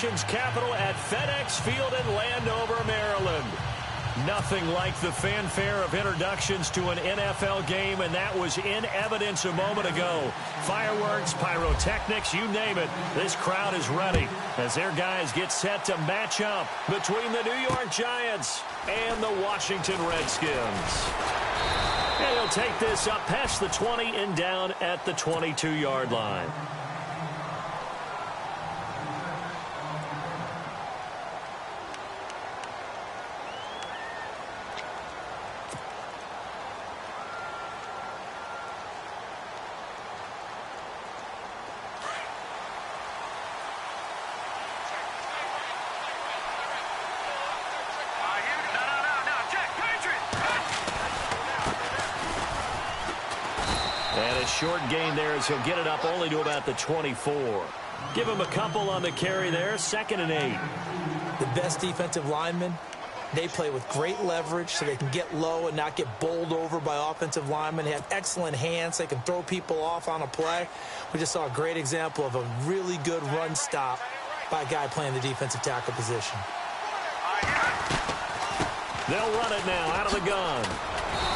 nation's capital at FedEx Field in Landover, Maryland. Nothing like the fanfare of introductions to an NFL game, and that was in evidence a moment ago. Fireworks, pyrotechnics, you name it. This crowd is ready as their guys get set to match up between the New York Giants and the Washington Redskins. And he'll take this up past the 20 and down at the 22-yard line. Short gain there as he'll get it up only to about the 24. Give him a couple on the carry there. 2nd and 8. The best defensive linemen, they play with great leverage so they can get low and not get bowled over by offensive linemen. They have excellent hands. They can throw people off on a play. We just saw a great example of a really good run stop by a guy playing the defensive tackle position. They'll run it now out of the gun.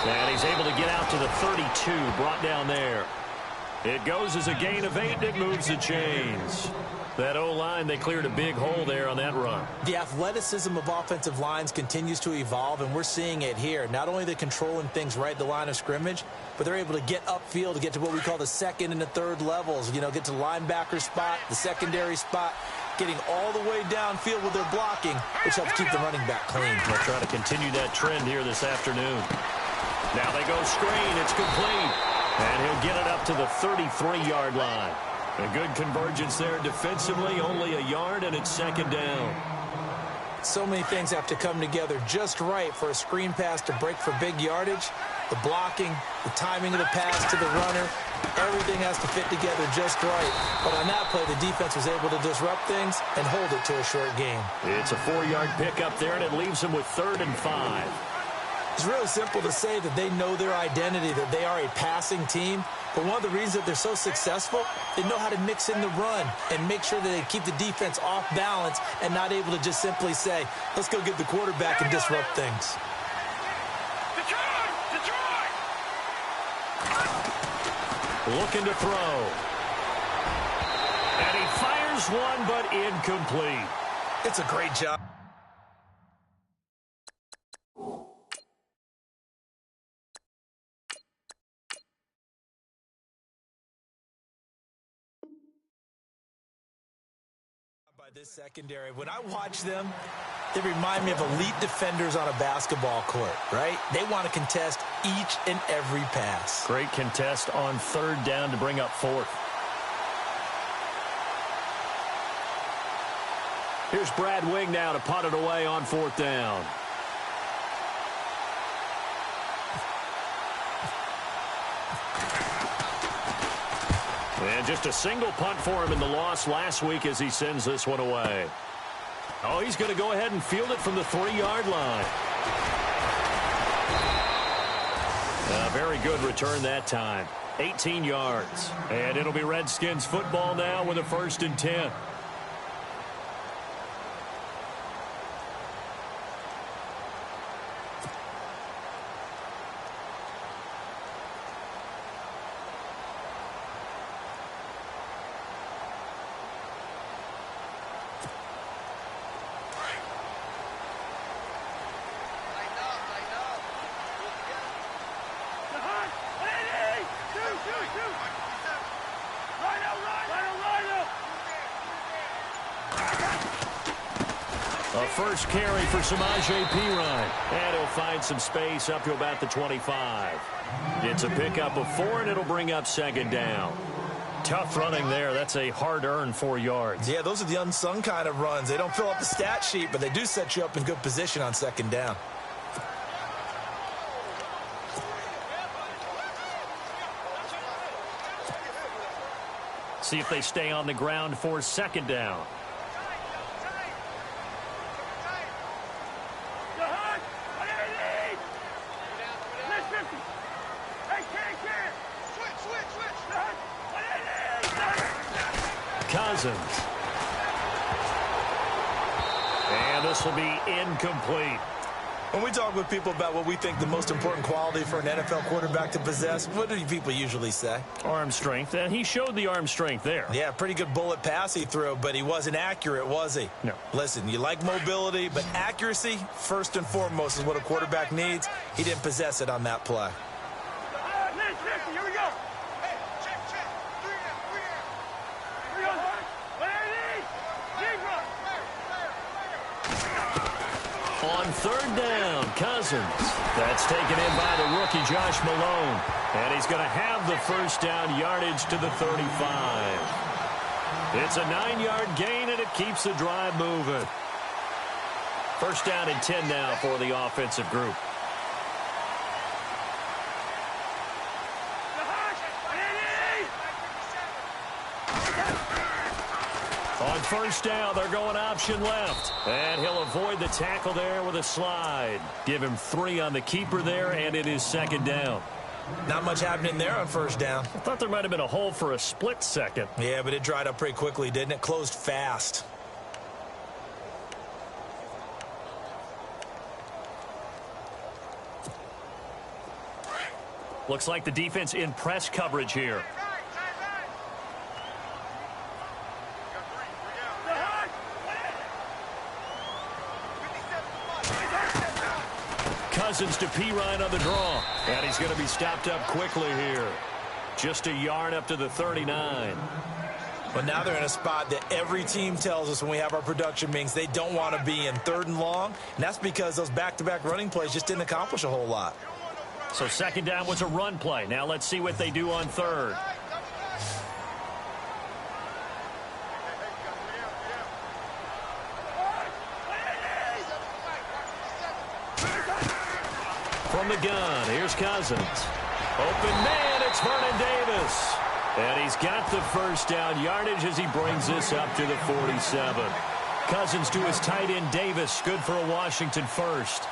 And he's able to get out to the 32, brought down there. It goes as a gain of 8, and it moves the chains. That O-line, they cleared a big hole there on that run. The athleticism of offensive lines continues to evolve, and we're seeing it here. Not only are they controlling things right at the line of scrimmage, but they're able to get upfield to get to what we call the 2nd and the 3rd levels. You know, get to the linebacker spot, the secondary spot, getting all the way downfield with their blocking, which helps keep the running back clean. They'll try to continue that trend here this afternoon. Now they go screen. It's complete. And he'll get it up to the 33-yard line. A good convergence there defensively. Only a yard, and it's 2nd down. So many things have to come together just right for a screen pass to break for big yardage. The blocking, the timing of the pass to the runner, everything has to fit together just right. But on that play, the defense was able to disrupt things and hold it to a short gain. It's a 4-yard pickup there, and it leaves them with 3rd and 5. It's really simple to say that they know their identity, that they are a passing team. But one of the reasons that they're so successful, they know how to mix in the run and make sure that they keep the defense off balance and not able to just simply say, let's go get the quarterback and disrupt things. Looking to throw. And he fires one, but incomplete. It's a great job. This secondary, when I watch them, they remind me of elite defenders on a basketball court, right? They want to contest each and every pass. Great contest on 3rd down to bring up 4th. Here's Brad Wing now to punt it away on 4th down. And just a single punt for him in the loss last week as he sends this one away. Oh, he's going to go ahead and field it from the 3-yard line. A very good return that time. 18 yards. And it'll be Redskins football now with a 1st and 10. A first carry for Samaje Perine. And he'll find some space up to about the 25. It's a pickup of 4, and it'll bring up 2nd down. Tough running there. That's a hard-earned 4 yards. Yeah, those are the unsung kind of runs. They don't fill up the stat sheet, but they do set you up in good position on 2nd down. See if they stay on the ground for 2nd down. Cousins. this will be incomplete. When we talk with people about what we think the most important quality for an NFL quarterback to possess, what do people usually say? Arm strength, and he showed the arm strength there. Yeah, pretty good bullet pass he threw, but he wasn't accurate, was he? No. Listen, you like mobility, but accuracy, first and foremost, is what a quarterback needs. He didn't possess it on that play. Here we go. Hey, check. On third down, Cousins. That's taken in by the rookie Josh Malone. And he's going to have the first down yardage to the 35. It's a 9-yard gain, and it keeps the drive moving. First down and 10 now for the offensive group. On first down, they're going option left. And he'll avoid the tackle there with a slide. Give him 3 on the keeper there, and it is second down. Not much happening there on first down. I thought there might have been a hole for a split second. Yeah, but it dried up pretty quickly, didn't it? Closed fast. Looks like the defense in press coverage here. Cousins to Pirine on the draw. And he's going to be stopped up quickly here. Just a yard up to the 39. But now they're in a spot that every team tells us when we have our production meetings they don't want to be in, third and long. And that's because those back-to-back running plays just didn't accomplish a whole lot. So second down was a run play. Now let's see what they do on third. From the gun, here's Cousins. Open man, it's Vernon Davis. And he's got the first down yardage as he brings this up to the 47. Cousins to his tight end Davis. Good for a Washington first.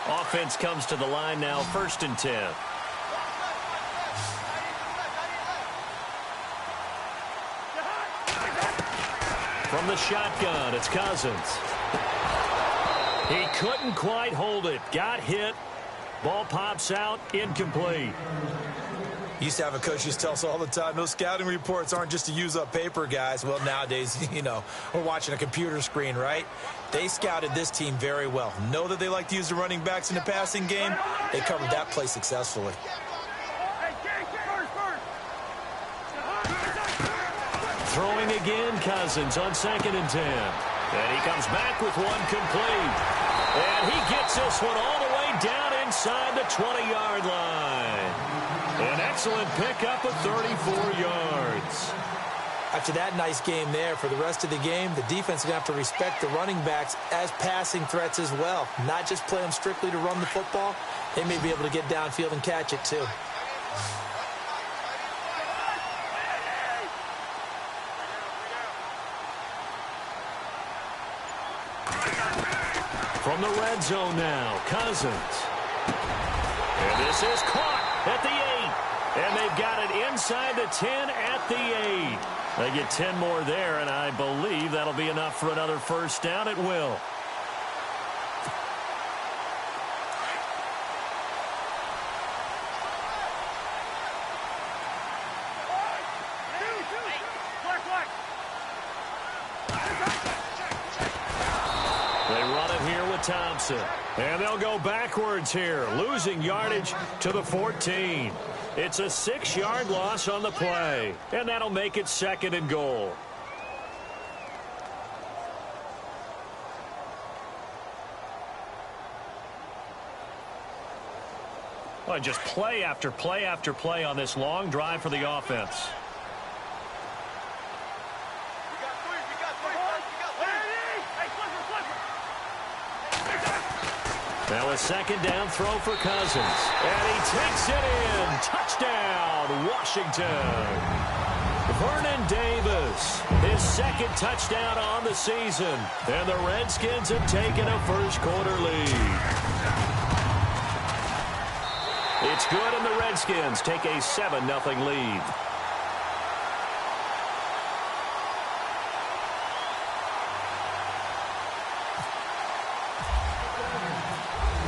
Offense comes to the line now, first and 10. From the shotgun, it's Cousins. He couldn't quite hold it. Got hit. Ball pops out, incomplete. Used to have a coach used to tell us all the time, those scouting reports aren't just to use up paper, guys. Well, nowadays, we're watching a computer screen, right? They scouted this team very well. Know that they like to use the running backs in the passing game. They covered that play successfully. Throwing again, Cousins on second and 10. And he comes back with one complete. And he gets this one all the way down inside the 20-yard line. An excellent pickup of 34 yards. After that nice game there, for the rest of the game, the defense is going to have to respect the running backs as passing threats as well. Not just play them strictly to run the football. They may be able to get downfield and catch it, too. From the red zone now, Cousins. And this is caught at the 8. And they've got it inside the 10 at the 8. They get 10 more there, and I believe that'll be enough for another first down. It will. They run it here with Thompson. And they'll go backwards here, losing yardage to the 14. It's a 6-yard loss on the play, and that'll make it second and goal. Well, just play after play after play on this long drive for the offense. Now a second down throw for Cousins. And he takes it in. Touchdown, Washington. Vernon Davis, his second touchdown on the season. And the Redskins have taken a first-quarter lead. It's good, and the Redskins take a 7-0 lead.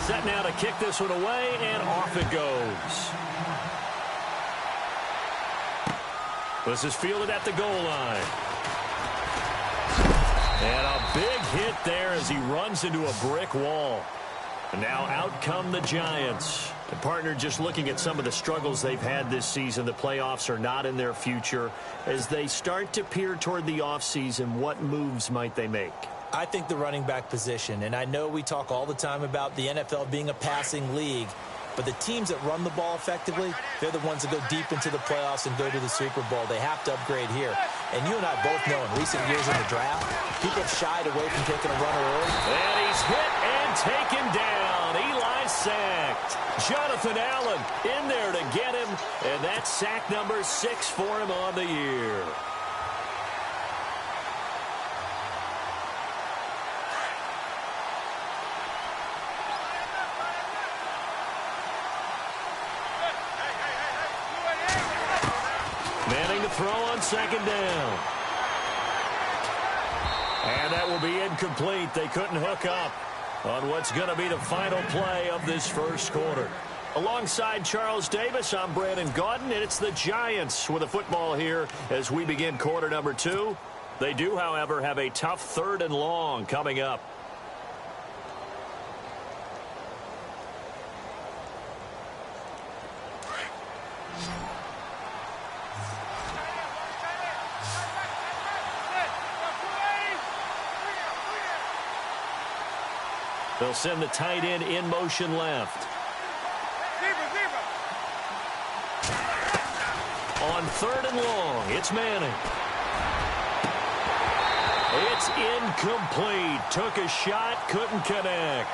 Set now to kick this one away, and off it goes. This is fielded at the goal line. And a big hit there as he runs into a brick wall. And now out come the Giants. The partner, just looking at some of the struggles they've had this season, the playoffs are not in their future. As they start to peer toward the offseason, what moves might they make? I think the running back position, and I know we talk all the time about the NFL being a passing league, but the teams that run the ball effectively, they're the ones that go deep into the playoffs and go to the Super Bowl. They have to upgrade here. And you and I both know in recent years in the draft, people have shied away from taking a runner early. And he's hit and taken down. Eli sacked. Jonathan Allen in there to get him, and that's sack number 6 for him on the year. Manning to throw on second down. And that will be incomplete. They couldn't hook up on what's going to be the final play of this first quarter. Alongside Charles Davis, I'm Brandon Gaudin, and it's the Giants with the football here as we begin quarter number 2. They do, however, have a tough 3rd and long coming up. They'll send the tight end in motion left. On 3rd and long, it's Manning. It's incomplete. Took a shot, couldn't connect.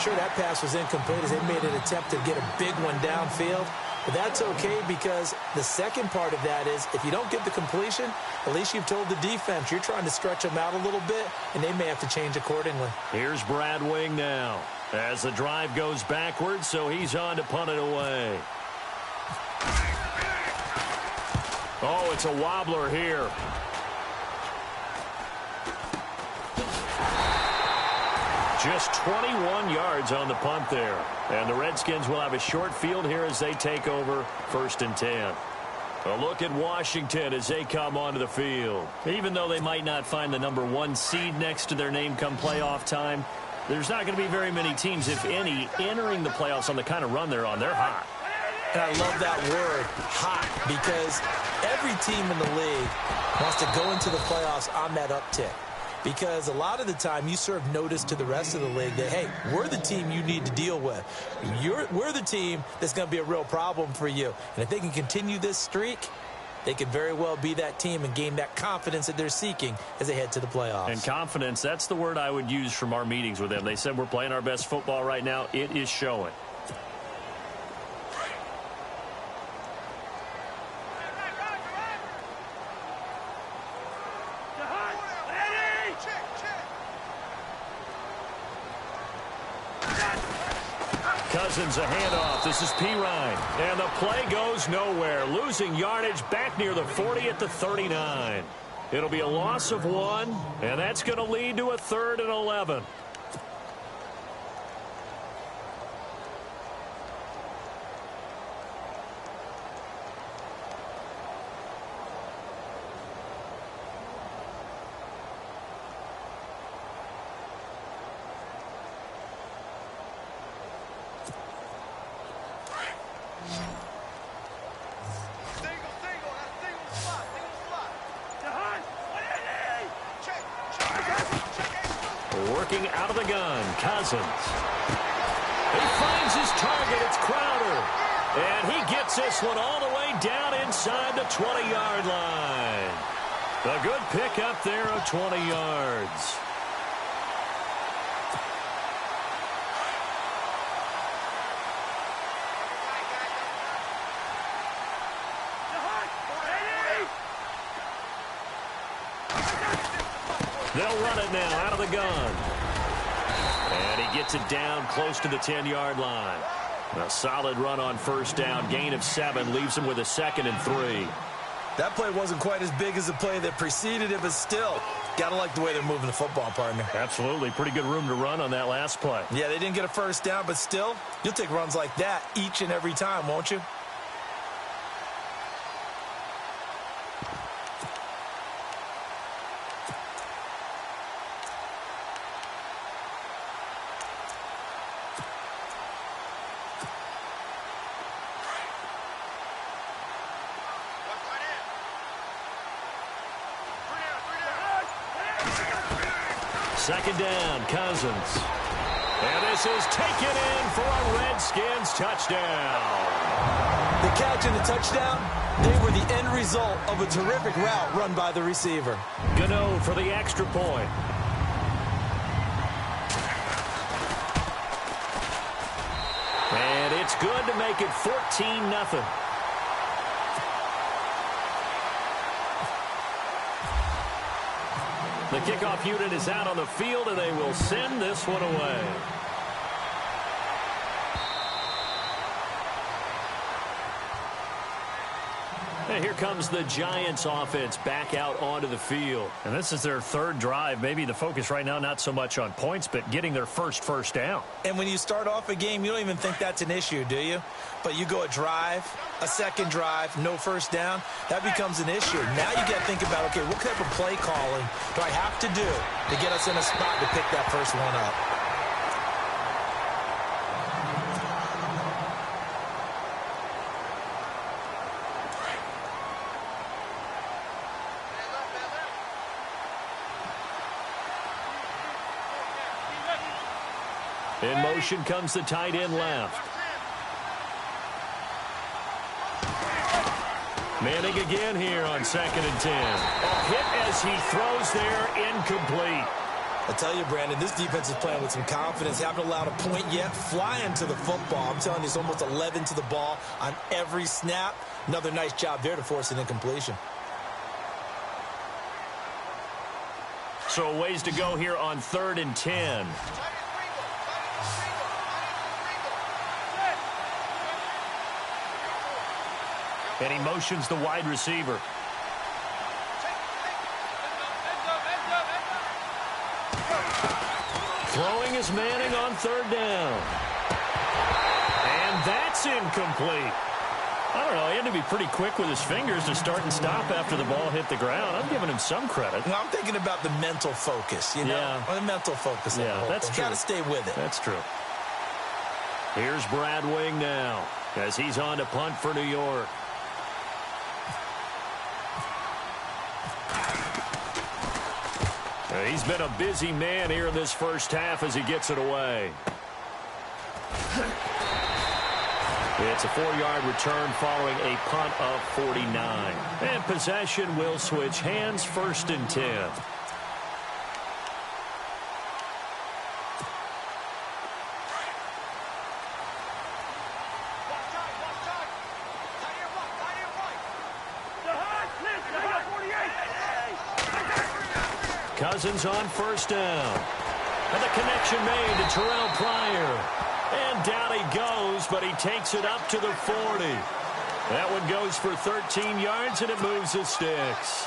Sure, that pass was incomplete as they made an attempt to get a big one downfield. But that's okay because the second part of that is if you don't get the completion, at least you've told the defense you're trying to stretch them out a little bit, and they may have to change accordingly. Here's Brad Wing now as the drive goes backwards, so he's on to punt it away. Oh, it's a wobbler here. Just 21 yards on the punt there. And the Redskins will have a short field here as they take over 1st and 10. A look at Washington as they come onto the field. Even though they might not find the number 1 seed next to their name come playoff time, there's not going to be very many teams, if any, entering the playoffs on the kind of run they're on. They're hot. And I love that word, hot, because every team in the league wants to go into the playoffs on that uptick. Because a lot of the time you serve notice to the rest of the league that, hey, we're the team you need to deal with. We're the team that's going to be a real problem for you. And if they can continue this streak, they could very well be that team and gain that confidence that they're seeking as they head to the playoffs. And confidence, that's the word I would use from our meetings with them. They said we're playing our best football right now. It is showing. Cousins a handoff. This is Pirine. And the play goes nowhere. Losing yardage back near the 40 at the 39. It'll be a loss of 1, and that's going to lead to a 3rd and 11. Working out of the gun, Cousins. He finds his target. It's Crowder. And he gets this one all the way down inside the 20-yard line. A good pick up there of 20 yards. They'll run it now out of the gun. And he gets it down close to the 10-yard line. A solid run on first down. Gain of 7 leaves him with a 2nd and 3. That play wasn't quite as big as the play that preceded it, but still, got to like the way they're moving the football, partner. Absolutely. Pretty good room to run on that last play. Yeah, they didn't get a first down, but still, you'll take runs like that each and every time, won't you? Second down, Cousins. And this is taken in for a Redskins touchdown. The catch and the touchdown, they were the end result of a terrific route run by the receiver. Gano for the extra point. And it's good to make it 14-0. The kickoff unit is out on the field, and they will send this one away. And here comes the Giants offense back out onto the field. And this is their 3rd drive. Maybe the focus right now not so much on points, but getting their first down. And when you start off a game, you don't even think that's an issue, do you? But you go a drive, a second drive, no first down, that becomes an issue. Now you got to think about, okay, what type of play calling do I have to do to get us in a spot to pick that first one up? In motion comes the tight end left. Manning again here on 2nd and 10. A hit as he throws there, incomplete. I tell you, Brandon, this defense is playing with some confidence. Haven't allowed a point yet. Flying to the football. I'm telling you, it's almost 11 to the ball on every snap. Another nice job there to force an incompletion. So a ways to go here on 3rd and 10. And he motions the wide receiver. Throwing is Manning on 3rd down. And that's incomplete. I don't know, he had to be pretty quick with his fingers to start and stop after the ball hit the ground. I'm giving him some credit. Well, I'm thinking about the mental focus, you know? Yeah. The mental focus. Yeah, that's true. Got to stay with it. That's true. Here's Brad Wing now as he's on to punt for New York. He's been a busy man here in this first half as he gets it away. It's a 4-yard return following a punt of 49. And possession will switch hands, 1st and 10. Cousins on 1st down. And the connection made to Terrell Pryor. And down he goes, but he takes it up to the 40. That one goes for 13 yards, and it moves the sticks.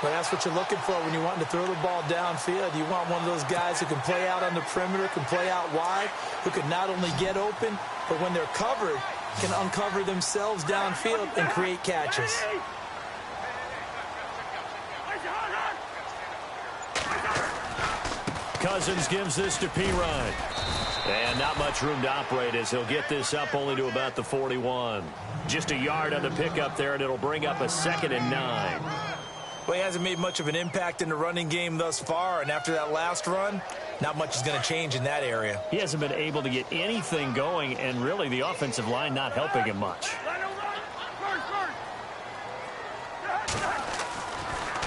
Well, that's what you're looking for when you want to throw the ball downfield. You want one of those guys who can play out on the perimeter, can play out wide, who can not only get open, but when they're covered, can uncover themselves downfield and create catches. Cousins gives this to Pirine. And not much room to operate as he'll get this up only to about the 41. Just a yard on the pickup there, and it'll bring up a 2nd and 9. Well, he hasn't made much of an impact in the running game thus far, and after that last run, not much is going to change in that area. He hasn't been able to get anything going, and really the offensive line not helping him much.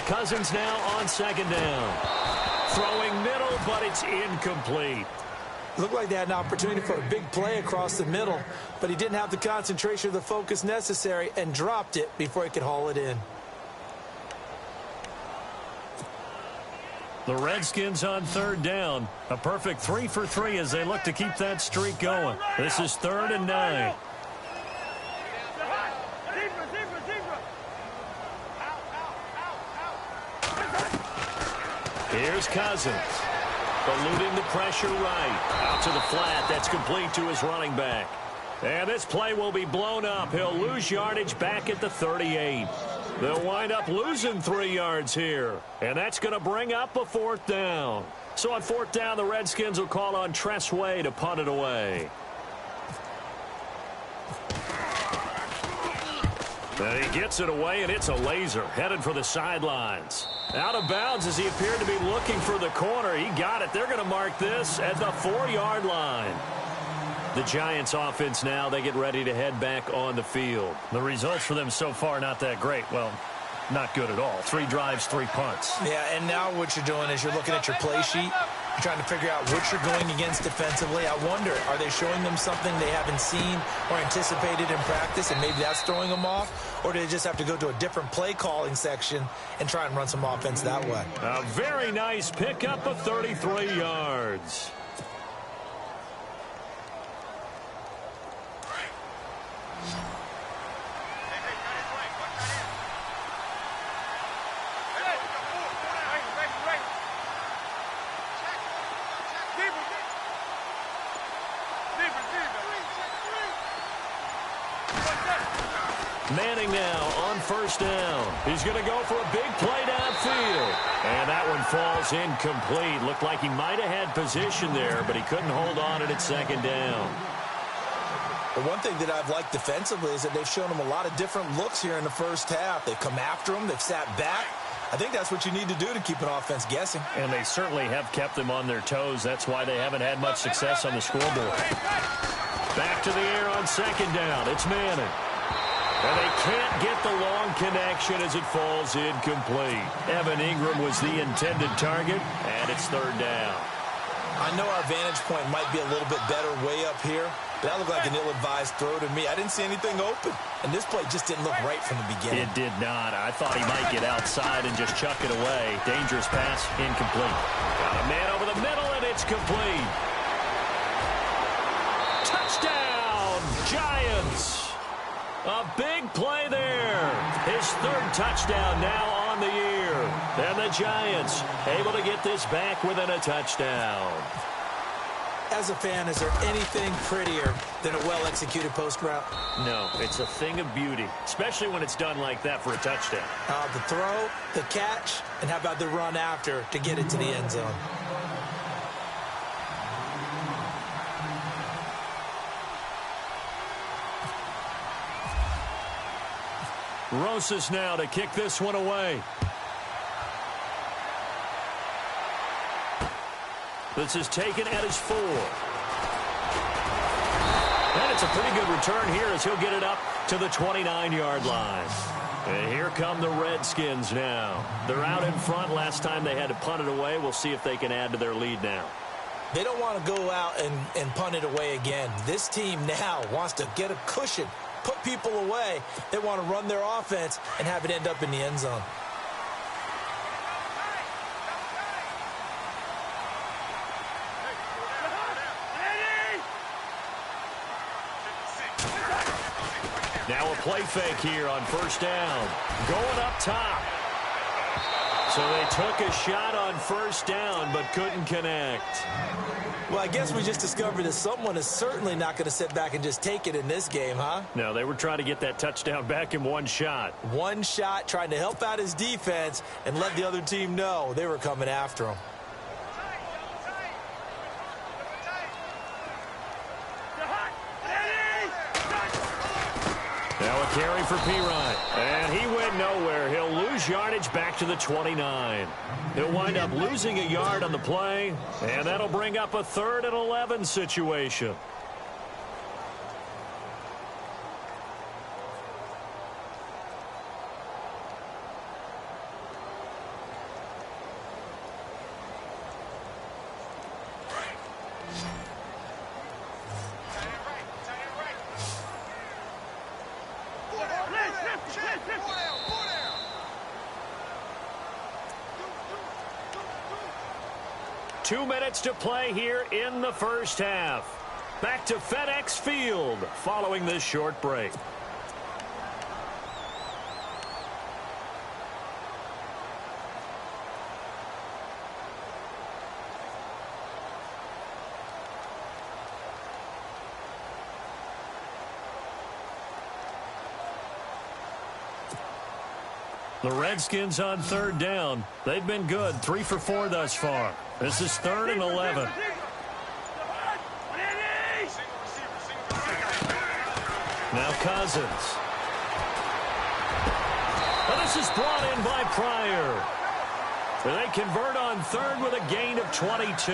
Cousins now on 2nd down. Throwing middle, but it's incomplete. Looked like they had an opportunity for a big play across the middle, but he didn't have the concentration or the focus necessary and dropped it before he could haul it in. The Redskins on third down. A perfect 3 for 3 as they look to keep that streak going. This is 3rd and 9. Here's Cousins. Eluding the pressure right. Out to the flat. That's complete to his running back. And this play will be blown up. He'll lose yardage back at the 38. They'll wind up losing 3 yards here. And that's going to bring up a 4th down. So on 4th down, the Redskins will call on Tress Way to punt it away. And he gets it away, and it's a laser. Headed for the sidelines. Out of bounds as he appeared to be looking for the corner. He got it. They're going to mark this at the 4-yard line. The Giants offense now, they get ready to head back on the field. The results for them so far, not that great. Well, not good at all. 3 drives, 3 punts. Yeah, and now what you're doing is you're looking at your play sheet. You're trying to figure out what you're going against defensively. I wonder, are they showing them something they haven't seen or anticipated in practice, and maybe that's throwing them off? Or do they just have to go to a different play calling section and try and run some offense that way? A very nice pickup of 33 yards. Manning now on 1st down. He's going to go for a big play downfield. And that one falls incomplete. Looked like he might have had position there, but he couldn't hold on at 2nd down. The one thing that I've liked defensively is that they've shown him a lot of different looks here in the first half. They've come after him. They've sat back. I think that's what you need to do to keep an offense guessing. And they certainly have kept them on their toes. That's why they haven't had much success on the scoreboard. Back to the air on 2nd down. It's Manning. And they can't get the long connection as it falls incomplete. Evan Ingram was the intended target, and it's 3rd down. I know our vantage point might be a little bit better way up here, but that looked like an ill-advised throw to me. I didn't see anything open, and this play just didn't look right from the beginning. It did not. I thought he might get outside and just chuck it away. Dangerous pass, incomplete. Got a man over the middle, and it's complete. Touchdown, Giants! A big play there. His 3rd touchdown now on the year. And the Giants able to get this back within a touchdown. As a fan, is there anything prettier than a well-executed post route? No, it's a thing of beauty, especially when it's done like that for a touchdown. The throw, the catch, and how about the run after to get it to the end zone? Rosas now to kick this one away. This is taken at his 4. And it's a pretty good return here as he'll get it up to the 29-yard line. And here come the Redskins now. They're out in front. Last time they had to punt it away. We'll see if they can add to their lead now. They don't want to go out and punt it away again. This team now wants to get a cushion, put people away. They want to run their offense and have it end up in the end zone. Now a play fake here on 1st down. Going up top. So they took a shot on 1st down but couldn't connect. Well, I guess we just discovered that someone is certainly not going to sit back and just take it in this game, huh? No, they were trying to get that touchdown back in one shot. One shot, trying to help out his defense and let the other team know they were coming after him. Now a carry for Pirine. And he went nowhere. He'll lose yardage back to the 29. He'll wind up losing a yard on the play, and that'll bring up a 3rd and 11 situation. 2 minutes to play here in the first half. Back to FedEx Field following this short break. The Redskins on third down. They've been good, 3 for 4 thus far. This is 3rd and 11. Now Cousins. Well, this is brought in by Pryor. They convert on 3rd with a gain of 22.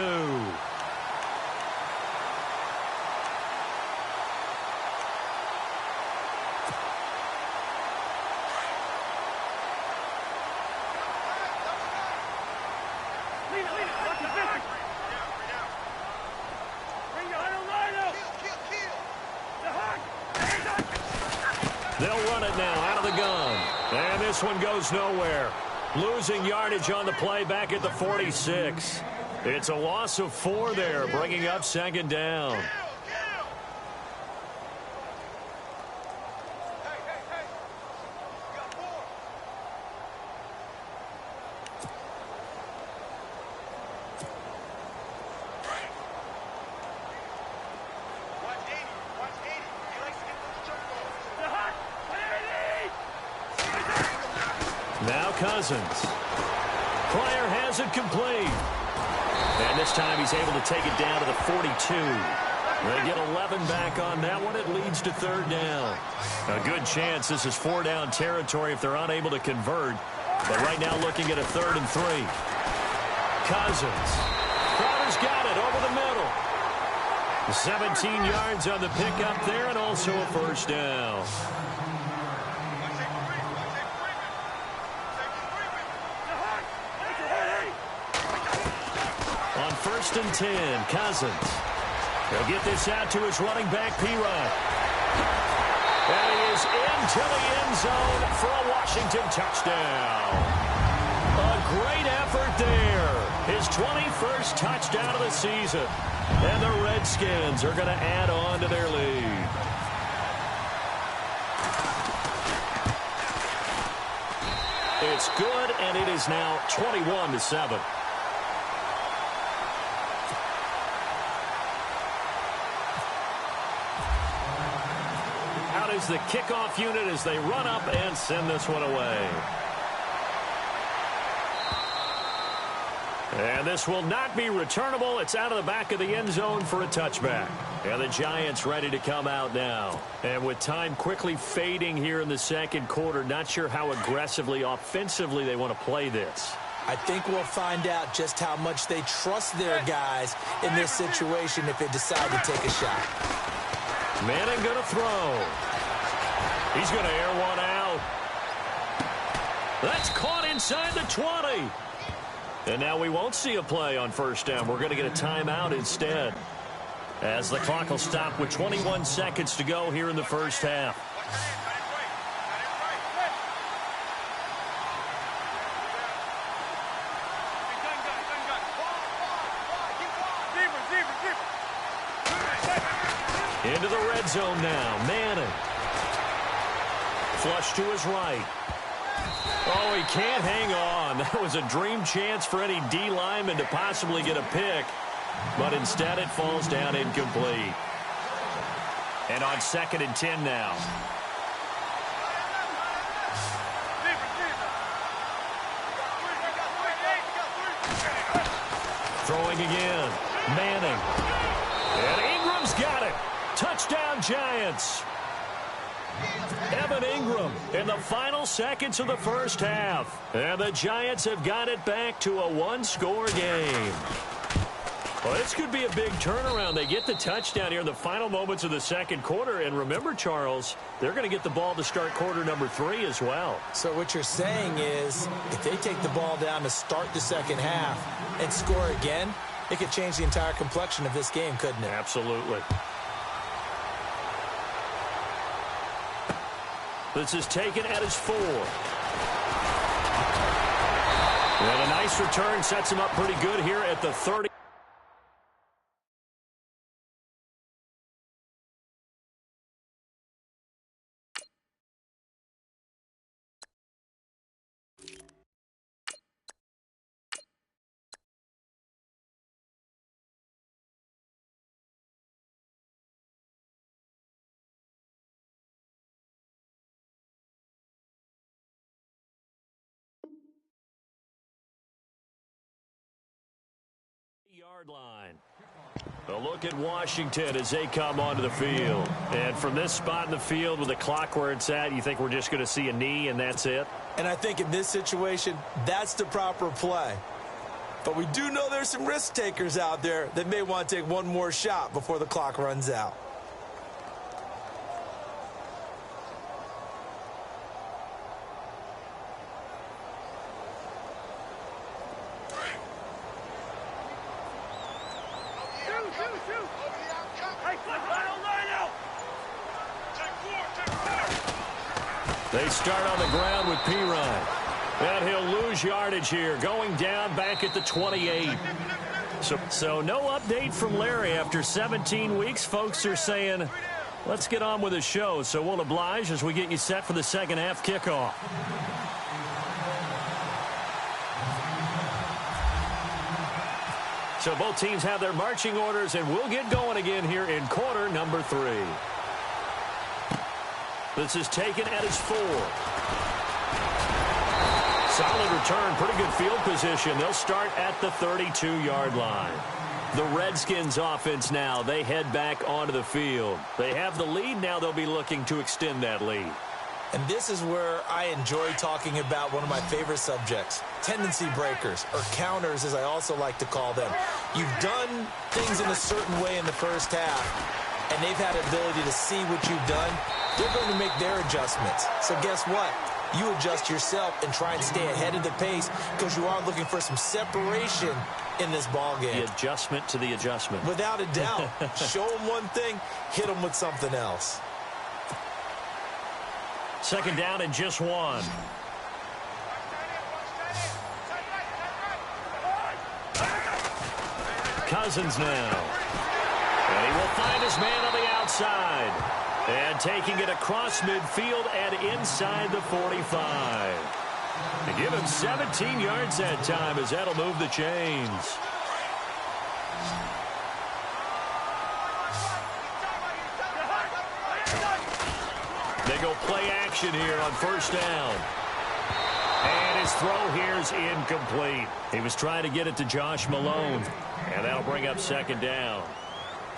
They'll run it now out of the gun. And this one goes nowhere. Losing yardage on the play back at the 46. It's a loss of 4 there, bringing up 2nd down. Now Cousins. Pryor has it complete. And this time he's able to take it down to the 42. They get 11 back on that one. It leads to 3rd down. A good chance this is 4-down territory if they're unable to convert. But right now looking at a 3rd and 3. Cousins. Crowder's got it over the middle. 17 yards on the pickup there and also a 1st down. On 1st and 10, Cousins. He'll get this out to his running back, P-Rod. And he is into the end zone for a Washington touchdown. A great effort there. His 21st touchdown of the season. And the Redskins are going to add on to their lead. It's good, and it is now 21-7. Out is the kickoff unit as they run up and send this one away. And this will not be returnable. It's out of the back of the end zone for a touchback. And the Giants ready to come out now. And with time quickly fading here in the second quarter, not sure how aggressively, offensively they want to play this. I think we'll find out just how much they trust their guys in this situation if they decide to take a shot. Manning going to throw. He's going to air one out. That's caught inside the 20. And now we won't see a play on 1st down. We're going to get a timeout instead. As the clock will stop with 21 seconds to go here in the first half. Into the red zone now. Manning. Flush to his right. Oh, he can't hang on. That was a dream chance for any D lineman to possibly get a pick. But instead it falls down incomplete. And on 2nd and 10 now. Throwing again. Manning. And Ingram's got it. Touchdown Giants. Evan Ingram in the final seconds of the first half. And the Giants have got it back to a 1-score game. Well, this could be a big turnaround. They get the touchdown here in the final moments of the second quarter. And remember, Charles, they're going to get the ball to start quarter number 3 as well. So what you're saying is if they take the ball down to start the second half and score again, it could change the entire complexion of this game, couldn't it? Absolutely. This is taken at his 4. And a nice return sets him up pretty good here at the 30. 2-yard line. A look at Washington as they come onto the field. And from this spot in the field with the clock where it's at, you think we're just going to see a knee and that's it? And I think in this situation, that's the proper play. But we do know there's some risk takers out there that may want to take one more shot before the clock runs out. They start on the ground with Pirine. And he'll lose yardage here, going down back at the 28. So no update from Larry after 17 weeks. Folks are saying, let's get on with the show. So we'll oblige as we get you set for the second half kickoff. So both teams have their marching orders, and we'll get going again here in quarter number 3. This is taken at his 4. Solid return, pretty good field position. They'll start at the 32-yard line. The Redskins offense now, they head back onto the field. They have the lead, now they'll be looking to extend that lead. And this is where I enjoy talking about one of my favorite subjects, tendency breakers, or counters as I also like to call them. You've done things in a certain way in the first half, and they've had the ability to see what you've done. They're going to make their adjustments. So guess what? You adjust yourself and try and stay ahead of the pace because you are looking for some separation in this ball game. The adjustment to the adjustment. Without a doubt. Show them one thing, hit them with something else. Second down and just 1. Cousins now. And he will find his man on the outside. And taking it across midfield and inside the 45. To give him 17 yards that time as that'll move the chains. They go play action here on first down. And his throw here is incomplete. He was trying to get it to Josh Malone. And that'll bring up second down.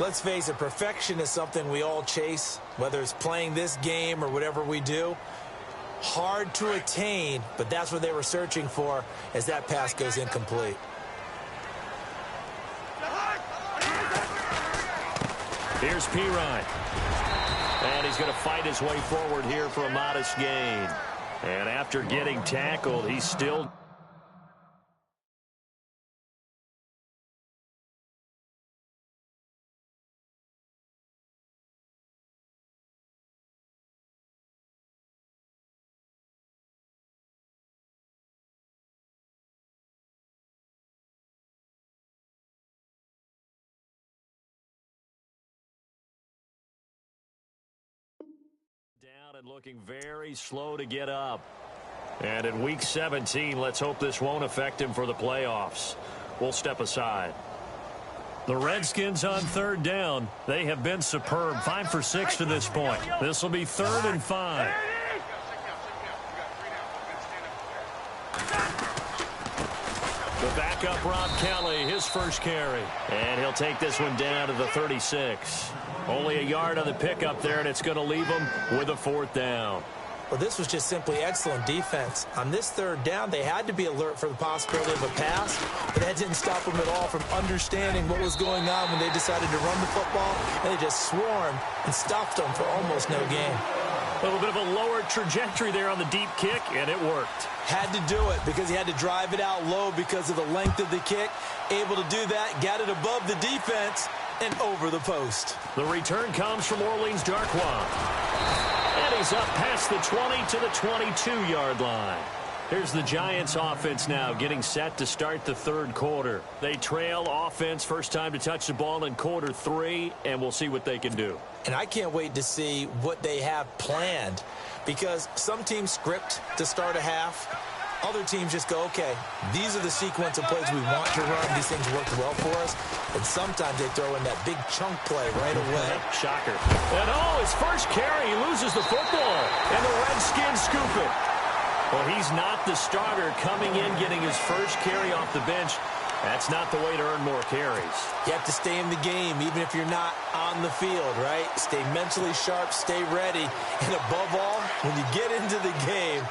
Let's face it, perfection is something we all chase, whether it's playing this game or whatever we do. Hard to attain, but that's what they were searching for as that pass goes incomplete. Here's Pirine. And he's going to fight his way forward here for a modest gain. And after getting tackled, he's still... down and looking very slow to get up. And in week 17, let's hope this won't affect him for the playoffs. We'll step aside. The Redskins on third down. They have been superb. 5 for 6 to this point. This will be 3rd and 5. The backup, Rob Kelly, his first carry. And he'll take this one down to the 36. Only a yard on the pickup there, and it's going to leave him with a 4th down. Well, this was just simply excellent defense. On this third down, they had to be alert for the possibility of a pass, but that didn't stop them at all from understanding what was going on when they decided to run the football, and they just swarmed and stopped them for almost no gain. A little bit of a lower trajectory there on the deep kick, and it worked. Had to do it because he had to drive it out low because of the length of the kick. Able to do that, got it above the defense and over the post. The return comes from Orleans Darkwa. And he's up past the 20 to the 22-yard line. Here's the Giants offense now getting set to start the third quarter. They trail offense, first time to touch the ball in quarter 3, and we'll see what they can do. And I can't wait to see what they have planned because some teams script to start a half. Other teams just go, okay, these are the sequence of plays we want to run. These things worked well for us. And sometimes they throw in that big chunk play right away. Shocker. And his first carry, he loses the football. And the Redskins scoop it. Well, he's not the starter coming in, getting his first carry off the bench. That's not the way to earn more carries. You have to stay in the game, even if you're not on the field, right? Stay mentally sharp, stay ready, and above all, when you get into the game,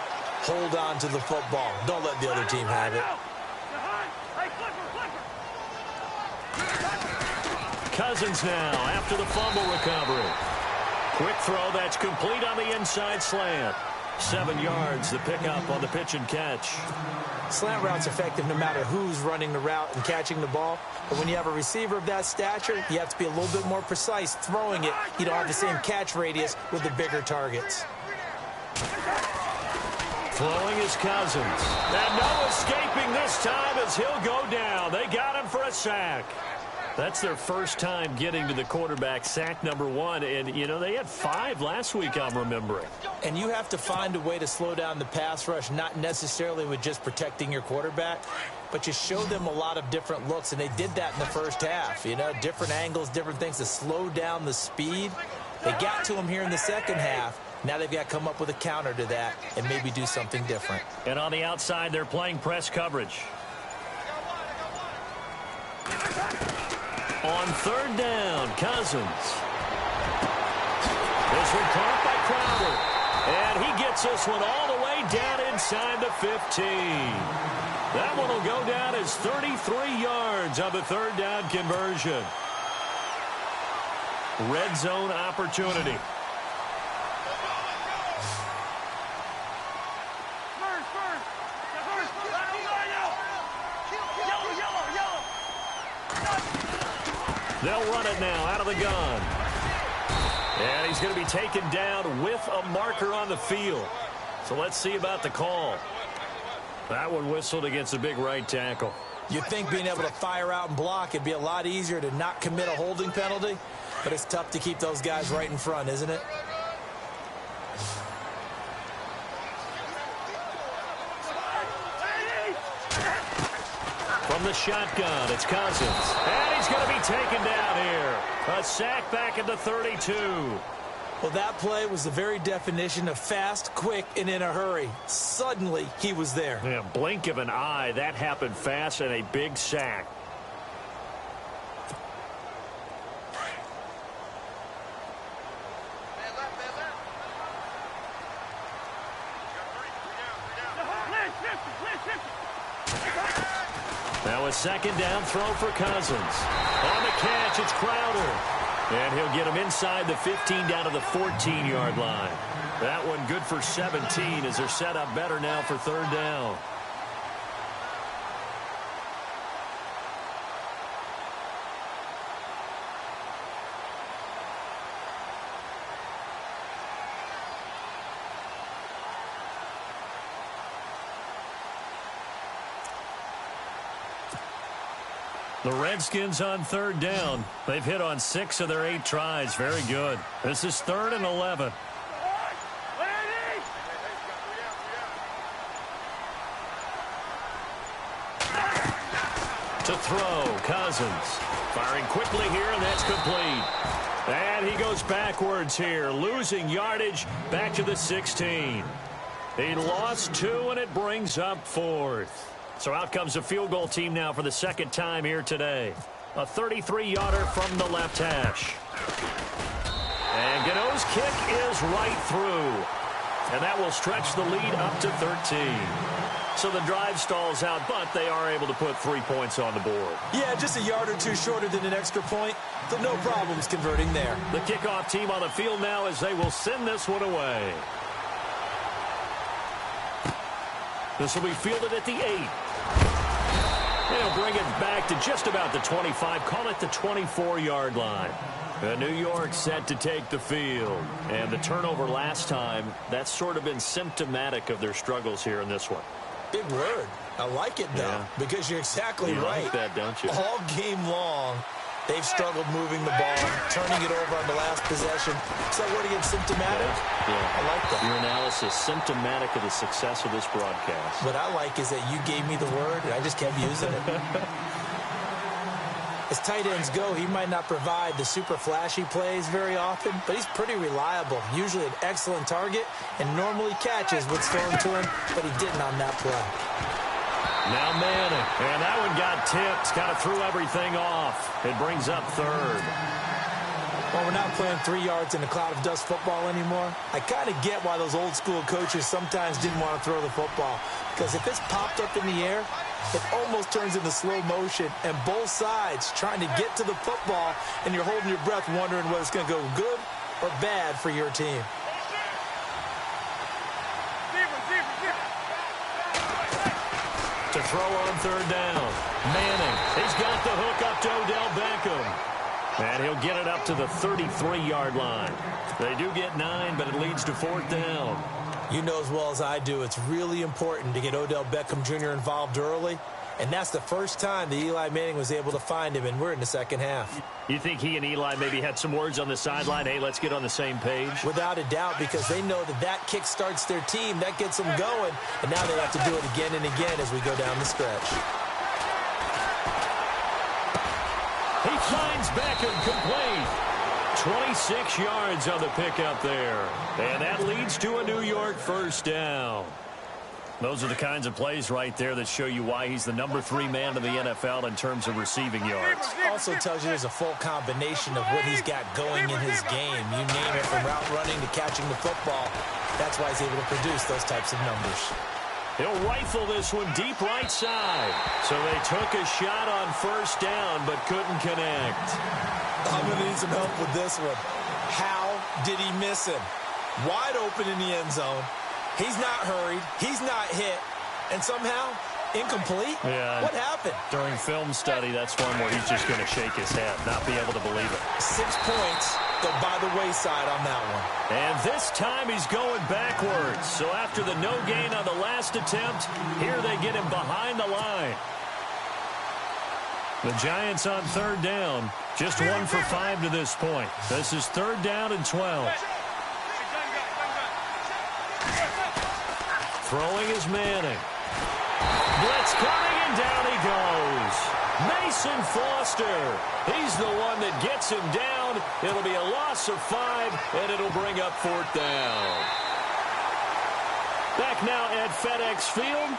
hold on to the football. Don't let the other team have it. Cousins now after the fumble recovery. Quick throw that's complete on the inside slant. 7 yards, the pickup on the pitch and catch. Slant route's effective no matter who's running the route and catching the ball. But when you have a receiver of that stature, you have to be a little bit more precise throwing it. You don't have the same catch radius with the bigger targets. Throwing is Cousins. And no escaping this time as he'll go down. They got him for a sack. That's their first time getting to the quarterback, sack number 1. And, you know, they had 5 last week, I'm remembering. And you have to find a way to slow down the pass rush, not necessarily with just protecting your quarterback, but you show them a lot of different looks, and they did that in the first half. You know, different angles, different things to slow down the speed. They got to him here in the second half. Now they've got to come up with a counter to that and maybe do something different. And on the outside, they're playing press coverage. On third down, Cousins. This one caught by Crowder. And he gets this one all the way down inside the 15. That one will go down as 33 yards on the third down conversion. Red zone opportunity. They'll run it now out of the gun. And he's going to be taken down with a marker on the field. So let's see about the call. That one whistled against a big right tackle. You'd think being able to fire out and block it'd be a lot easier to not commit a holding penalty, but it's tough to keep those guys right in front, isn't it? From the shotgun, it's Cousins. And he's going to be taken down here. A sack back at the 32. Well, that play was the very definition of fast, quick, and in a hurry. Suddenly, he was there. Yeah, blink of an eye. That happened fast and a big sack. Now a second down throw for Cousins. On the catch, it's Crowder. And he'll get him inside the 15 down to the 14-yard line. That one good for 17 as they're set up better now for third down. The Redskins on third down. They've hit on 6 of their 8 tries. Very good. This is 3rd and 11. To throw, Cousins. Firing quickly here, and that's complete. And he goes backwards here, losing yardage back to the 16. He lost 2, and it brings up 4th. So out comes a field goal team now for the second time here today. A 33-yarder from the left hash. And Gano's kick is right through. And that will stretch the lead up to 13. So the drive stalls out, but they are able to put 3 points on the board. Yeah, just a yard or two shorter than an extra point. So no problems converting there. The kickoff team on the field now as they will send this one away. This will be fielded at the 8. They'll bring it back to just about the 25. Call it the 24-yard line. New York set to take the field. And the turnover last time, that's sort of been symptomatic of their struggles here in this one. Big word. I like it, though, because you're exactly right. You like that, don't you? All game long, they've struggled moving the ball, turning it over on the last possession. Is that word again, symptomatic? Yeah. I like that. Your analysis, symptomatic of the success of this broadcast. What I like is that you gave me the word, and I just kept using it. As tight ends go, he might not provide the super flashy plays very often, but he's pretty reliable, usually an excellent target, and normally catches what's thrown to him, but he didn't on that play. Now Manning, and that one got tipped, kind of threw everything off. It brings up third. Well, we're not playing 3 yards in a cloud of dust football anymore. I kind of get why those old school coaches sometimes didn't want to throw the football. Because if it's popped up in the air, it almost turns into slow motion. And both sides trying to get to the football, and you're holding your breath wondering whether it's going to go good or bad for your team. To throw on third down. Manning, he's got the hook up to Odell Beckham. And he'll get it up to the 33-yard line. They do get 9, but it leads to fourth down. You know as well as I do, it's really important to get Odell Beckham Jr. involved early. And that's the first time that Eli Manning was able to find him, and we're in the second half. You think he and Eli maybe had some words on the sideline? Hey, let's get on the same page? Without a doubt, because they know that that kick starts their team. That gets them going. And now they have to do it again and again as we go down the stretch. He finds Beckham complete. 26 yards on the pickup there. And that leads to a New York first down. Those are the kinds of plays right there that show you why he's the number 3 man in the NFL in terms of receiving yards. Also tells you there's a full combination of what he's got going in his game. You name it, from route running to catching the football. That's why he's able to produce those types of numbers. He'll rifle this one deep right side. So they took a shot on first down but couldn't connect. I'm going to need some help with this one. How did he miss him? Wide open in the end zone. He's not hurried. He's not hit. And somehow, incomplete? Yeah. What happened? During film study, that's one where he's just going to shake his head, not be able to believe it. 6 points go by the wayside on that one. And this time he's going backwards. So after the no gain on the last attempt, here they get him behind the line. The Giants on third down. Just 1 for 5 to this point. This is third down and 12. Throwing is Manning. Blitz coming, and down he goes. Mason Foster. He's the one that gets him down. It'll be a loss of 5, and it'll bring up fourth down. Back now at FedEx Field.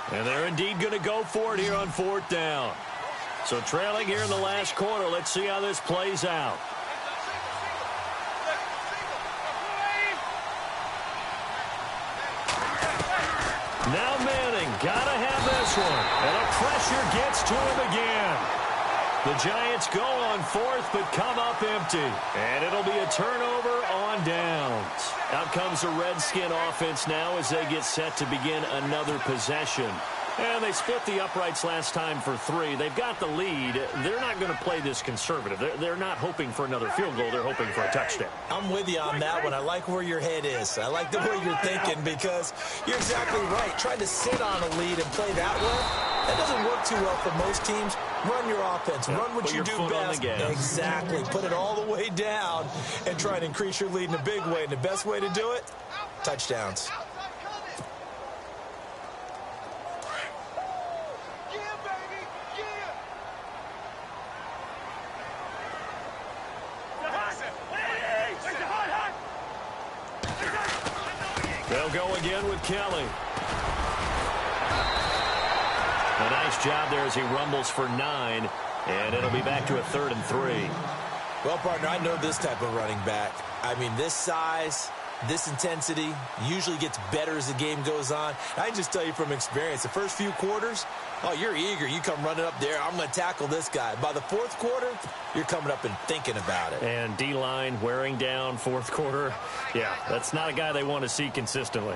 And they're indeed going to go for it here on fourth down. So trailing here in the last quarter. Let's see how this plays out. Now Manning, gotta have this one. And the pressure gets to him again. The Giants go on fourth, but come up empty. And it'll be a turnover on downs. Out comes the Redskin offense now as they get set to begin another possession. And they split the uprights last time for 3. They've got the lead. They're not going to play this conservative. They're not hoping for another field goal. They're hoping for a touchdown. I'm with you on that one. I like where your head is. I like the way you're thinking, because you're exactly right. Trying to sit on a lead and play that way, that doesn't work too well for most teams. Run your offense. Run what you do best. Exactly. Put it all the way down and try and increase your lead in a big way. And the best way to do it, touchdowns. They'll go again with Kelly. A nice job there as he rumbles for 9, and it'll be back to a 3rd and 3. Well, partner, I know this type of running back. I mean, this size, this intensity usually gets better as the game goes on. I can just tell you from experience, the first few quarters, oh, you're eager. You come running up there, I'm going to tackle this guy. By the fourth quarter, you're coming up and thinking about it. And D-line wearing down fourth quarter. Yeah, that's not a guy they want to see consistently.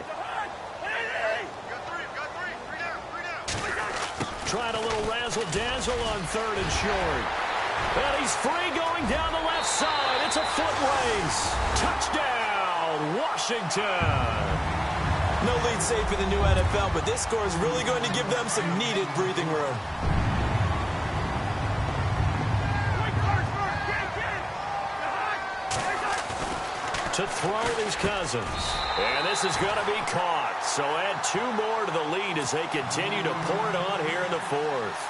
Tried a little razzle-dazzle on 3rd and short. And he's free going down the left side. It's a foot race. Touchdown, Washington. No lead safe in the new NFL, but this score is really going to give them some needed breathing room. to throw his Cousins. And this is going to be caught. So add 2 more to the lead as they continue to pour it on here in the fourth.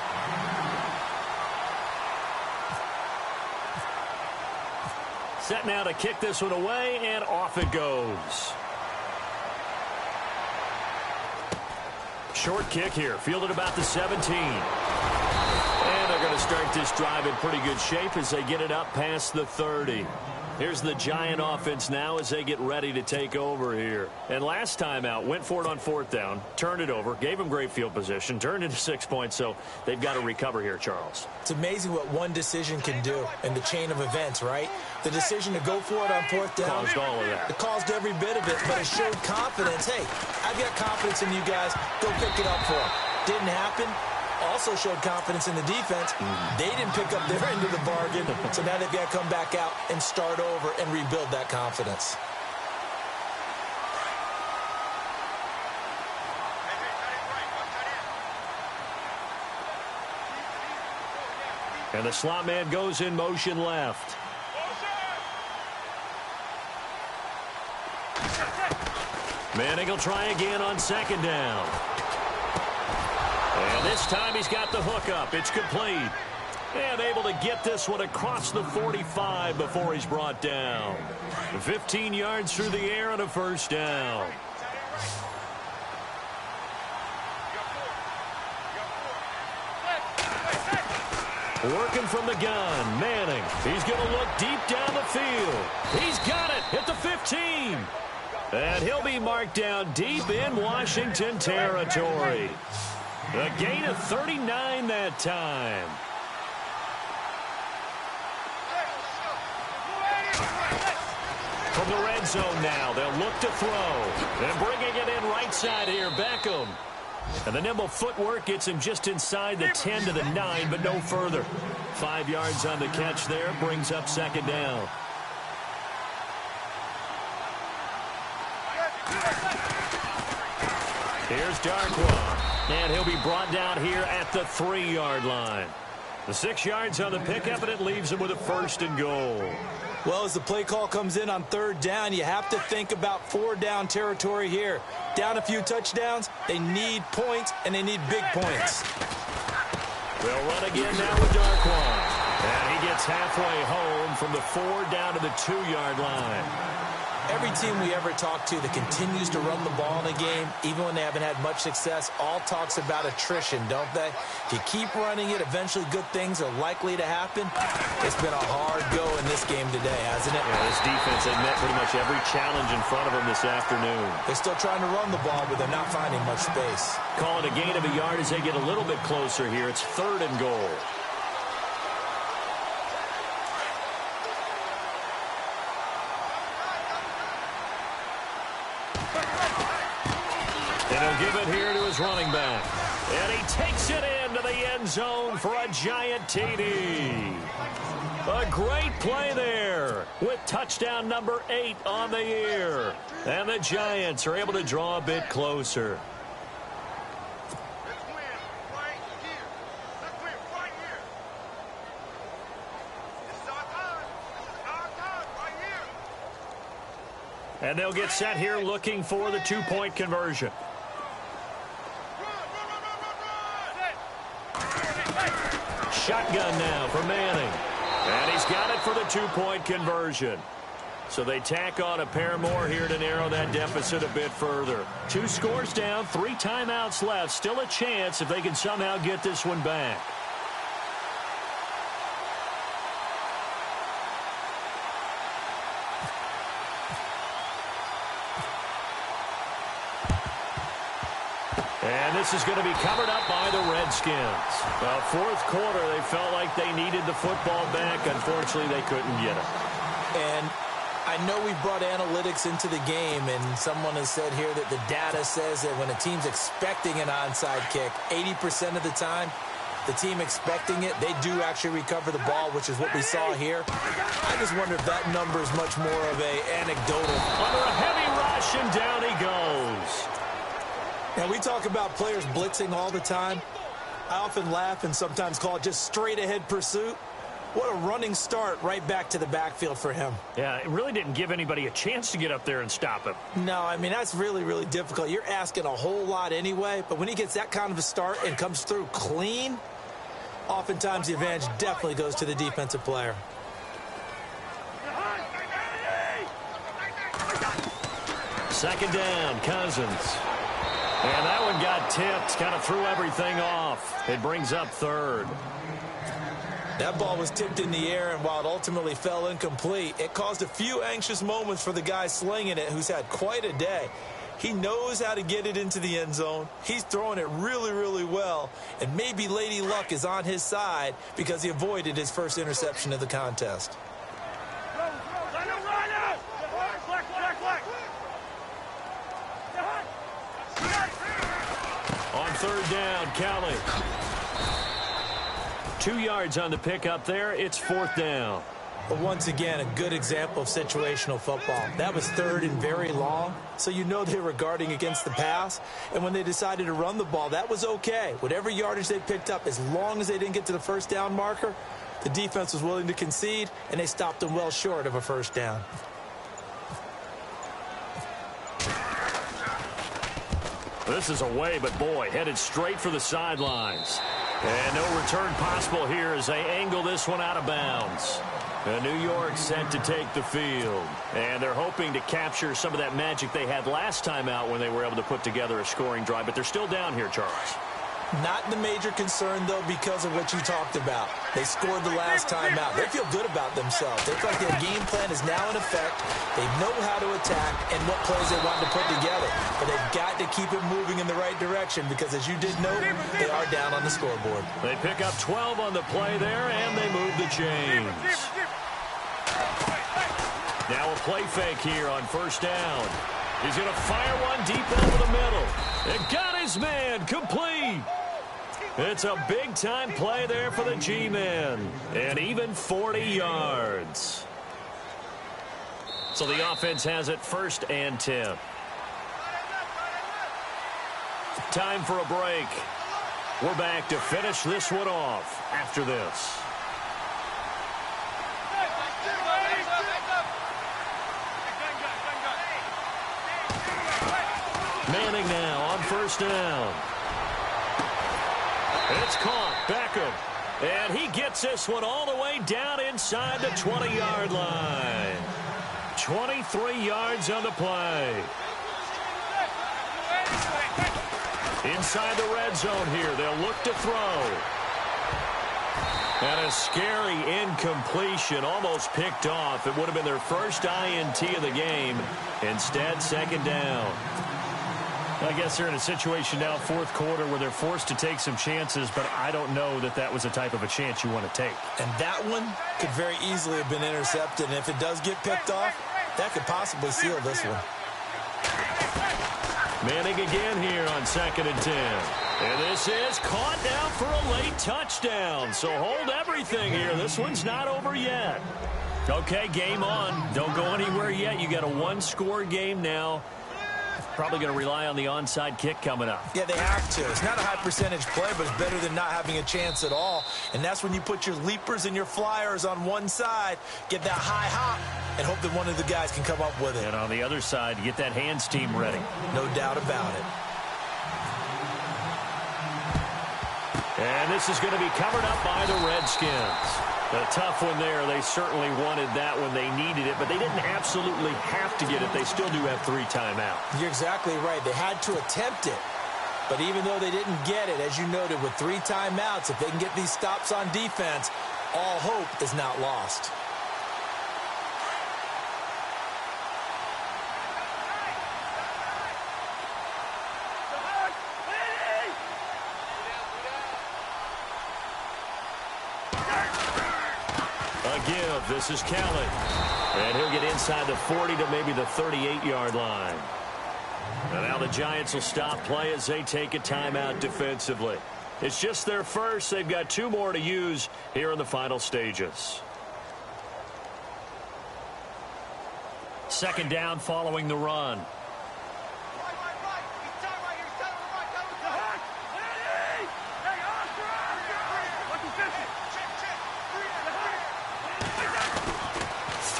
Set now to kick this one away, and off it goes. Short kick here, fielded about the 17. And they're going to start this drive in pretty good shape as they get it up past the 30. Here's the Giant offense now as they get ready to take over here. And last time out, went for it on 4th down, turned it over, gave them great field position, turned into 6 points, so they've got to recover here, Charles. It's amazing what one decision can do in the chain of events, right? The decision to go for it on 4th down. Caused all of that. It caused every bit of it, but it showed confidence. Hey, I've got confidence in you guys. Go pick it up for them. Didn't happen. Also showed confidence in the defense. They didn't pick up their end of the bargain, so now they've got to come back out and start over and rebuild that confidence. And the slot man goes in motion left. Manning will try again on 2nd down. And this time he's got the hook up. It's complete. And able to get this one across the 45 before he's brought down. 15 yards through the air and a 1st down. Working from the gun, Manning. He's going to look deep down the field. He's got it at the 15. And he'll be marked down deep in Washington territory. A gain of 39 that time. From the red zone now, they'll look to throw. And bringing it in right side here, Beckham. And the nimble footwork gets him just inside the 10 to the 9, but no further. 5 yards on the catch there, brings up 2nd down. Here's Darkwa. And he'll be brought down here at the 3-yard line. The 6 yards on the pickup, and it leaves him with a 1st and goal. Well, as the play call comes in on 3rd down, you have to think about 4-down territory here. Down a few touchdowns, they need points, and they need big points. They'll run again now with Darkwa. And he gets halfway home from the 4 down to the 2-yard line. Every team we ever talk to that continues to run the ball in a game, even when they haven't had much success, all talks about attrition, don't they? If you keep running it, eventually good things are likely to happen. It's been a hard go in this game today, hasn't it? Yeah, this defense has met pretty much every challenge in front of them this afternoon. They're still trying to run the ball, but they're not finding much space. Call it a gain of a yard as they get a little bit closer here. It's 3rd and goal. And he'll give it here to his running back. And he takes it into the end zone for a giant TD. A great play there with touchdown number 8 on the year. And the Giants are able to draw a bit closer. Let's win right here. Let's win right here. This is our time. This is our time right here. And they'll get set here looking for the 2-point conversion. Shotgun now for Manning. And he's got it for the 2-point conversion. So they tack on a pair more here to narrow that deficit a bit further. 2 scores down, 3 timeouts left. Still a chance if they can somehow get this one back. And this is going to be covered up by the Redskins. Well, 4th quarter, they felt like they needed the football back. Unfortunately, they couldn't get it. And I know we brought analytics into the game, and someone has said here that the data says that when a team's expecting an onside kick, 80% of the time, the team expecting it, they do actually recover the ball, which is what we saw here. I just wonder if that number is much more of a anecdotal. Under a heavy rush, and down he goes. And we talk about players blitzing all the time. I often laugh and sometimes call it just straight-ahead pursuit. What a running start right back to the backfield for him. Yeah, it really didn't give anybody a chance to get up there and stop him. No, I mean, that's really, really difficult. You're asking a whole lot anyway, but when he gets that kind of a start and comes through clean, oftentimes the advantage definitely goes to the defensive player. Second down, Cousins. And that one got tipped, kind of threw everything off. It brings up third. That ball was tipped in the air, and while it ultimately fell incomplete, it caused a few anxious moments for the guy slinging it, who's had quite a day. He knows how to get it into the end zone. He's throwing it really, really well, and maybe Lady Luck is on his side because he avoided his first interception of the contest. On third down, Kelly. 2 yards on the pickup there. It's fourth down. But once again, a good example of situational football. That was third and very long, so you know they were guarding against the pass. And when they decided to run the ball, that was okay. Whatever yardage they picked up, as long as they didn't get to the first down marker, the defense was willing to concede, and they stopped them well short of a first down. This is away, but boy, headed straight for the sidelines. And no return possible here as they angle this one out of bounds. New York set to take the field. And they're hoping to capture some of that magic they had last time out when they were able to put together a scoring drive. But they're still down here, Charles. Not the major concern, though, because of what you talked about. They scored the last time out. They feel good about themselves. They feel like their game plan is now in effect. They know how to attack and what plays they want to put together. But they've got to keep it moving in the right direction because, as you did note, they are down on the scoreboard. They pick up 12 on the play there, and they move the chains. Now a play fake here on first down. He's going to fire one deep over the middle. It got his man complete. It's a big-time play there for the G-men. And even 40 yards. So the offense has it first and 10. Time for a break. We're back to finish this one off after this. Manning now on first down. It's caught. Beckham. And he gets this one all the way down inside the 20-yard line. 23 yards on the play. Inside the red zone here. They'll look to throw. And a scary incompletion, almost picked off. It would have been their first INT of the game. Instead, second down. I guess they're in a situation now, fourth quarter, where they're forced to take some chances, but I don't know that that was the type of a chance you want to take. And that one could very easily have been intercepted, and if it does get picked off, that could possibly seal this one. Manning again here on second and 10. And this is caught down for a late touchdown. So hold everything here. This one's not over yet. Okay, game on. Don't go anywhere yet. You got a one-score game now. Probably going to rely on the onside kick coming up. Yeah, they have to. It's not a high percentage play, but it's better than not having a chance at all. And that's when you put your leapers and your flyers on one side, get that high hop, and hope that one of the guys can come up with it. And on the other side, get that hands team ready. No doubt about it. And this is going to be covered up by the Redskins. A tough one there. They certainly wanted that when they needed it, but they didn't absolutely have to get it. They still do have 3 timeouts. You're exactly right. They had to attempt it. But even though they didn't get it, as you noted, with 3 timeouts, if they can get these stops on defense, all hope is not lost. Give. This is Kelly. And he'll get inside the 40 to maybe the 38-yard line. And now the Giants will stop play as they take a timeout defensively. It's just their first. They've got 2 more to use here in the final stages. Second down following the run.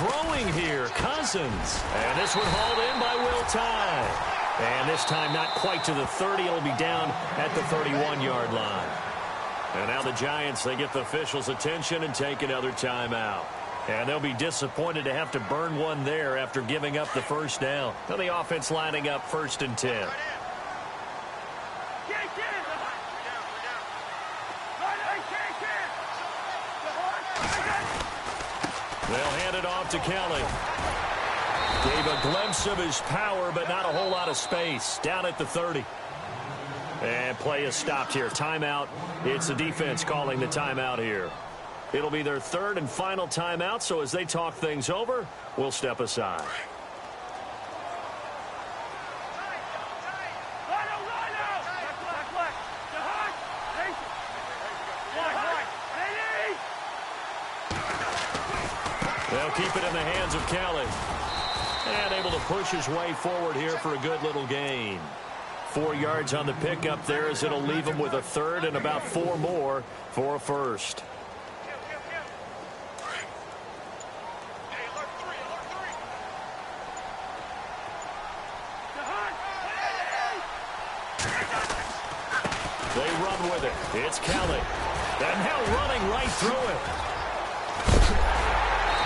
throwing here, Cousins. And this one hauled in by Will Tye. And this time not quite to the 30. It'll be down at the 31-yard line. And now the Giants, they get the officials' attention and take another timeout. And they'll be disappointed to have to burn one there after giving up the first down. Now the offense lining up 1st and 10. They'll hand it off to Kelly. Gave a glimpse of his power, but not a whole lot of space. Down at the 30. And play is stopped here. Timeout. It's the defense calling the timeout here. It'll be their 3rd and final timeout, so as they talk things over, we'll step aside. They'll keep it in the hands of Kelly. And able to push his way forward here for a good little gain. 4 yards on the pickup there as it'll leave him with a 3rd and about 4 more for a 1st. They run with it. It's Kelly. And now running right through it.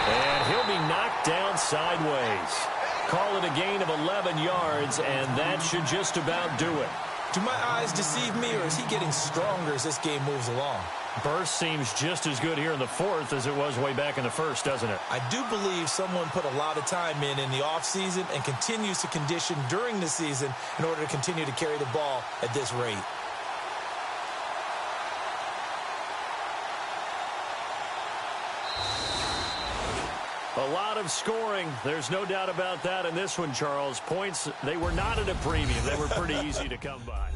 And he'll be knocked down sideways. Call it a gain of 11 yards, and that should just about do it. Do my eyes deceive me, or is he getting stronger as this game moves along? Burst seems just as good here in the 4th as it was way back in the 1st, doesn't it? I do believe someone put a lot of time in the offseason and continues to condition during the season in order to continue to carry the ball at this rate. A lot of scoring. There's no doubt about that in this one, Charles. Points, they were not at a premium. They were pretty easy to come by.